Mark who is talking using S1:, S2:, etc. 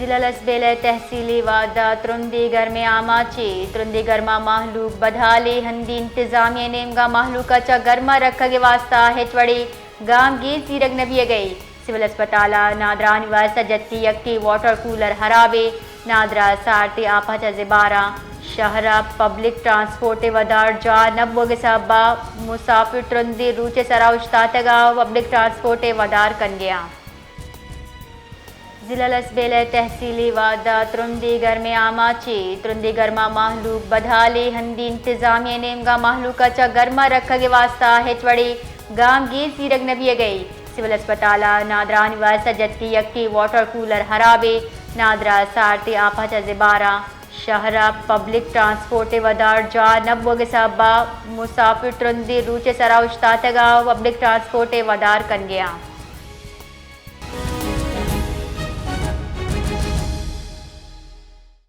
S1: जिला लसबेले तहसीली वादा त्रुंदीगर में आमाची त्रुंदीगर मा महलूक बधाली हंदी इंतजामिया नेमगा महलूका चा गर्मा रखा के वास्ता हेचवड़ी गांव गी सीरग नबिये गई सिविल अस्पताल नादरा निवास जत्ती यक्की वाटर कूलर हराबे नादरा सारती आपा चा जिबारा शहरा पब्लिक ट्रांसपोर्ट वदार जा नब्बो के सबा मुसाफिर त्रुंदी रूचे सराउश तातगा पब्लिक ट्रांसपोर्ट वदार कन गया। जिला लसबेले तहसीली वादा त्रुंदीगर में आमाची त्रुंदीगर मा महलूक बधाली हंदी इंतजामिया नेमगा महलूका चा गर्मा रखा के वास्ता हेचवड़ी गांव गी सीरग नबिये गई सिविल अस्पताल नादरा निवास जत्ती यक्की वाटर कूलर हराबे नादरा सारती आपा चा जिबारा शहरा पब्लिक ट्रांसपोर्ट वदार जा नब्बो के सबा मुसाफिर त्रुंदी रूचे सराउश तातगा पब्लिक ट्रांसपोर्ट वदार कन गया।